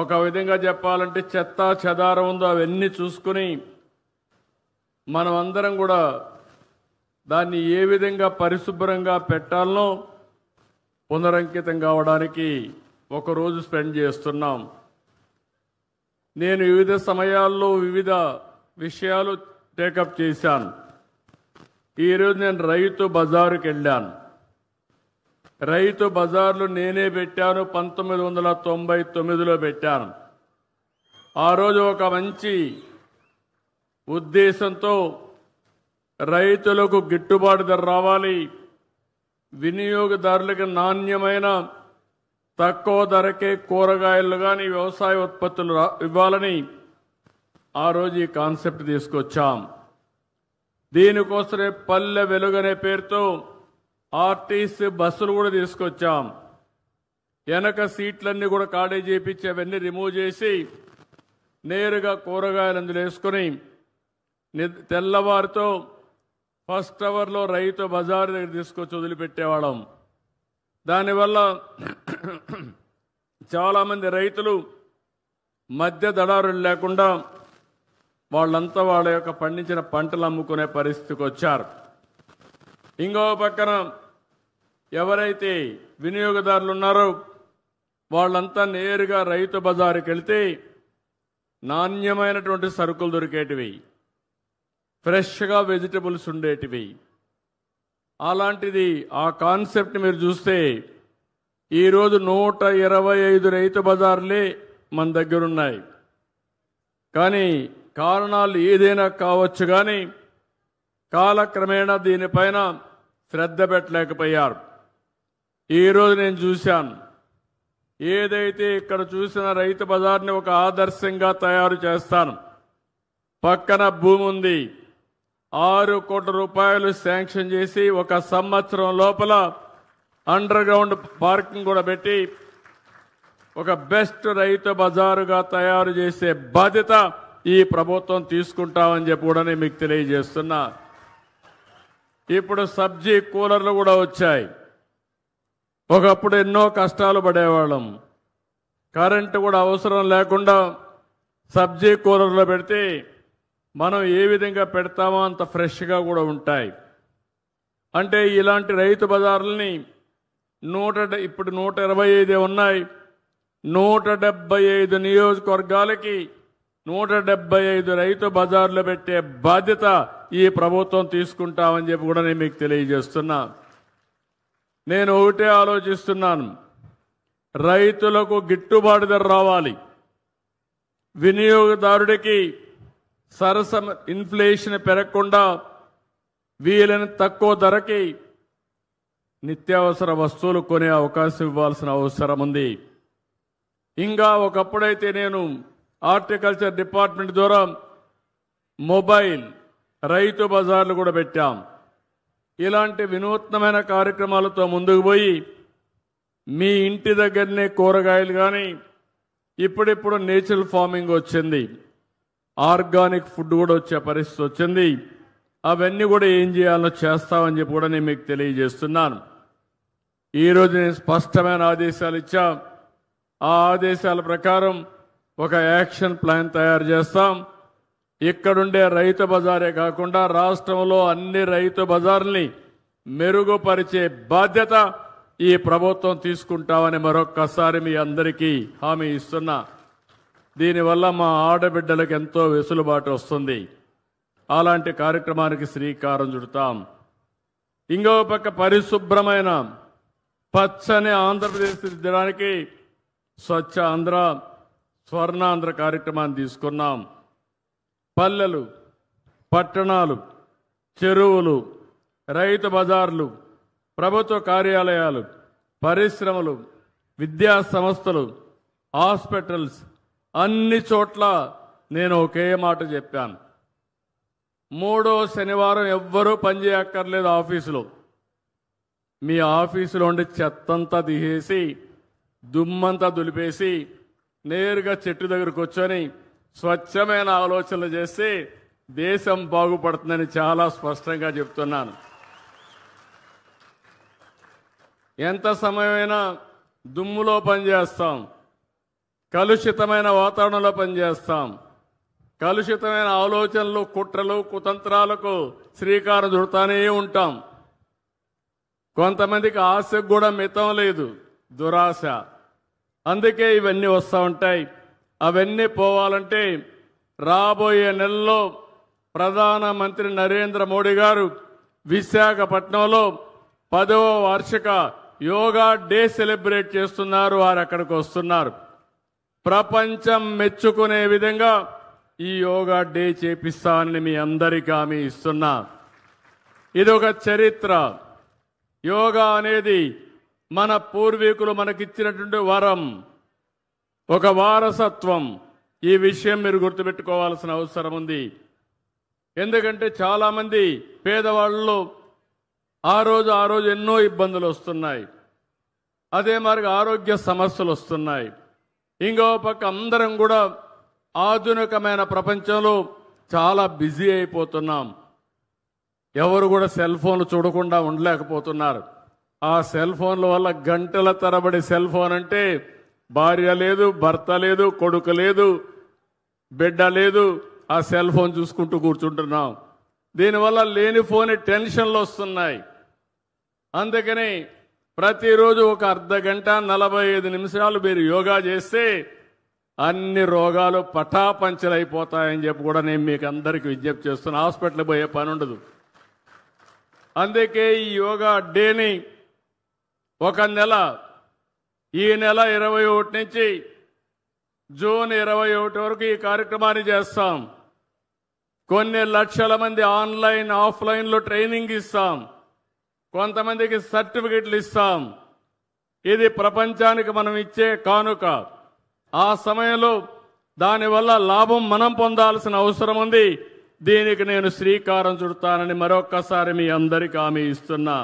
ఒక విధంగా చెప్పాలంటే చెత్త చెదారం ఉందో అవన్నీ చూసుకుని మనమందరం కూడా దాన్ని ఏ విధంగా పరిశుభ్రంగా పెట్టాలనో పునరంకితం కావడానికి ఒక రోజు స్పెండ్ చేస్తున్నాం. నేను వివిధ సమయాల్లో వివిధ విషయాలు టేకప్ చేశాను. ఈరోజు నేను రైతు బజారుకి వెళ్ళాను. రైతు బజార్లు నేనే పెట్టాను, 1999లో పెట్టాను. ఆ రోజు ఒక మంచి ఉద్దేశంతో రైతులకు గిట్టుబాటు ధర రావాలి, వినియోగదారులకు నాణ్యమైన తక్కువ ధరకే కూరగాయలు కానీ వ్యవసాయ ఉత్పత్తులు ఇవ్వాలని ఆ రోజు ఈ కాన్సెప్ట్ తీసుకొచ్చాం. దీనికోసమే పల్లె వెలుగనే పేరుతో ఆర్టీసీ బస్సులు కూడా తీసుకొచ్చాం. వెనక సీట్లన్నీ కూడా ఖాళీ చేయించి అవన్నీ రిమూవ్ చేసి నేరుగా కూరగాయలు అందులో వేసుకొని తెల్లవారితో ఫస్ట్ అవర్లో రైతు బజారు దగ్గర తీసుకొచ్చి వదిలిపెట్టేవాళ్ళం. దానివల్ల చాలామంది రైతులు మధ్య దళారులు లేకుండా వాళ్ళంతా వాళ్ళ యొక్క పండించిన పంటలు అమ్ముకునే పరిస్థితికి వచ్చారు. ఇంకో పక్కన ఎవరైతే వినియోగదారులు ఉన్నారో వాళ్ళంతా నేరుగా రైతు బజారుకి వెళ్తే నాణ్యమైనటువంటి సరుకులు దొరికేటివి, ఫ్రెష్గా వెజిటబుల్స్ ఉండేటివి. అలాంటిది ఆ కాన్సెప్ట్ మీరు చూస్తే ఈరోజు 125 రైతు బజార్లే మన దగ్గర ఉన్నాయి. కానీ కారణాలు ఏదైనా కావచ్చు, కానీ కాలక్రమేణా దీనిపైన శ్రద్ధ పెట్టలేకపోయారు. ఈరోజు నేను చూశాను, ఏదైతే ఇక్కడ చూసిన రైతు బజార్ని ఒక ఆదర్శంగా తయారు చేస్తాను. పక్కన భూమి ఉంది, 6 కోట్ల రూపాయలు శాంక్షన్ చేసి 1 సంవత్సరం లోపల అండర్ గ్రౌండ్ పార్కింగ్ కూడా పెట్టి ఒక బెస్ట్ రైతు బజారుగా తయారు చేసే బాధ్యత ఈ ప్రభుత్వం తీసుకుంటామని చెప్పి కూడా నేను మీకు తెలియజేస్తున్నా. ఇప్పుడు సబ్జీ కూలర్లు కూడా వచ్చాయి. ఒకప్పుడు ఎన్నో కష్టాలు పడేవాళ్ళం. కరెంటు కూడా అవసరం లేకుండా సబ్జీ కూలర్లో పెడితే మనం ఏ విధంగా పెడతామో అంత ఫ్రెష్గా కూడా ఉంటాయి. అంటే ఇలాంటి రైతు బజార్లని ఇప్పుడు 125 ఉన్నాయి. 175 నియోజకవర్గాలకి 175 రైతు బజార్లు పెట్టే బాధ్యత ఈ ప్రభుత్వం తీసుకుంటామని చెప్పి కూడా నేను మీకు తెలియజేస్తున్నా. నేను ఒకటే ఆలోచిస్తున్నాను, రైతులకు గిట్టుబాటు ధర రావాలి, వినియోగదారుడికి సరసమ ఇన్ఫ్లేషన్ పెరగకుండా వీలైన తక్కువ ధరకి నిత్యావసర వస్తువులు కొనే అవకాశం ఇవ్వాల్సిన అవసరం ఉంది. ఇంకా ఒకప్పుడైతే నేను హార్టికల్చర్ డిపార్ట్మెంట్ ద్వారా మొబైల్ రైతు బజార్లు కూడా పెట్టాం. ఇలాంటి వినూత్నమైన కార్యక్రమాలతో ముందుకు పోయి మీ ఇంటి దగ్గరనే కూరగాయలు కానీ ఇప్పుడిప్పుడు నేచురల్ ఫార్మింగ్ వచ్చింది, ఆర్గానిక్ ఫుడ్ కూడా వచ్చే పరిస్థితి వచ్చింది. అవన్నీ కూడా ఏం చేయాలో చేస్తామని చెప్పి కూడా నేను మీకు తెలియజేస్తున్నాను. ఈరోజు నేను స్పష్టమైన ఆదేశాలు ఇచ్చా. ఆ ఆదేశాల ప్రకారం ఒక యాక్షన్ ప్లాన్ తయారు చేస్తాం. ఇక్కడుండే రైతు బజారే కాకుండా రాష్ట్రంలో అన్ని రైతు బజార్లని మెరుగుపరిచే బాధ్యత ఈ ప్రభుత్వం తీసుకుంటామని మరొక్కసారి మీ అందరికీ హామీ ఇస్తున్నా. దీనివల్ల మా ఆడబిడ్డలకు ఎంతో వెసులుబాటు వస్తుంది. అలాంటి కార్యక్రమానికి శ్రీకారం చుడతాం. ఇంకో పక్క పరిశుభ్రమైన పచ్చని ఆంధ్రప్రదేశ్ దిద్దానికి స్వచ్ఛ ఆంధ్ర, స్వర్ణాంధ్ర కార్యక్రమాన్ని తీసుకున్నాం. పల్లెలు, పట్టణాలు, చెరువులు, రైతు బజార్లు, ప్రభుత్వ కార్యాలయాలు, పరిశ్రమలు, విద్యా సంస్థలు, హాస్పిటల్స్ అన్ని చోట్ల నేను ఒకే మాట చెప్పాను. 3వ శనివారం ఎవ్వరూ పనిచేయక్కర్లేదు ఆఫీసులో. మీ ఆఫీసులో ఉండి చెత్తంతా తీసేసి దుమ్మంతా దులిపేసి నేరుగా చెట్టు దగ్గరకు వచ్చని స్వచ్ఛమైన ఆలోచనలు చేస్తే దేశం బాగుపడుతుందని చాలా స్పష్టంగా చెప్తున్నాను. ఎంత సమయమైనా దుమ్ములో పనిచేస్తాం, కలుషితమైన వాతావరణంలో పనిచేస్తాం. కలుషితమైన ఆలోచనలు, కుట్రలు, కుతంత్రాలకు శ్రీకారం చుడతానే ఉంటాం. కొంతమందికి ఆశకు కూడా మితం లేదు, దురాశ. అందుకే ఇవన్నీ వస్తూ ఉంటాయి. అవన్నీ పోవాలంటే రాబోయే నెలలో ప్రధానమంత్రి నరేంద్ర మోడీ గారు విశాఖపట్నంలో 10వ వార్షిక యోగా డే సెలబ్రేట్ చేస్తున్నారు. వారు అక్కడికి వస్తున్నారు. ప్రపంచం మెచ్చుకునే విధంగా ఈ యోగా డే చేపిస్తానని మీ అందరికీ హామీ ఇస్తున్నా. ఇది ఒక చరిత్ర. యోగా అనేది మన పూర్వీకులు మనకిచ్చినటువంటి వరం, ఒక వారసత్వం. ఈ విషయం మీరు గుర్తుపెట్టుకోవాల్సిన అవసరం ఉంది. ఎందుకంటే చాలామంది పేదవాళ్ళు ఆ రోజు ఎన్నో ఇబ్బందులు వస్తున్నాయి. అదే మరి ఆరోగ్య సమస్యలు వస్తున్నాయి. ఇంకో పక్క అందరం కూడా ఆధునికమైన ప్రపంచంలో చాలా బిజీ అయిపోతున్నాం. ఎవరు కూడా సెల్ ఫోన్లు చూడకుండా ఉండలేకపోతున్నారు. ఆ సెల్ ఫోన్ల వల్ల గంటల తరబడి సెల్ ఫోన్ అంటే భార్య లేదు, భర్త లేదు, కొడుకు లేదు, బిడ్డ లేదు, ఆ సెల్ ఫోన్ చూసుకుంటూ కూర్చుంటున్నాం. దీనివల్ల లేనిపోని టెన్షన్లు వస్తున్నాయి. అందుకని ప్రతిరోజు ఒక అర్ధ గంట 45 నిమిషాలు మీరు యోగా చేస్తే అన్ని రోగాలు పటాపంచలైపోతాయని చెప్పి కూడా నేను మీకు అందరికీ విజ్ఞప్తి చేస్తున్నా. హాస్పిటల్ పోయే పని ఉండదు. అందుకే ఈ యోగా డేని ఒక నెల, ఈ నెల 21 నుంచి జూన్ 21 వరకు ఈ కార్యక్రమాన్ని చేస్తాం. కొన్ని లక్షల మంది ఆన్లైన్, ఆఫ్లైన్లో ట్రైనింగ్ ఇస్తాం. కొంతమందికి సర్టిఫికెట్లు ఇస్తాం. ఇది ప్రపంచానికి మనం ఇచ్చే కానుక. ఆ సమయంలో దానివల్ల లాభం మనం పొందాల్సిన అవసరం ఉంది. దీనికి నేను శ్రీకారం చుడతానని మరొక్కసారి మీ అందరికీ హామీ ఇస్తున్నా.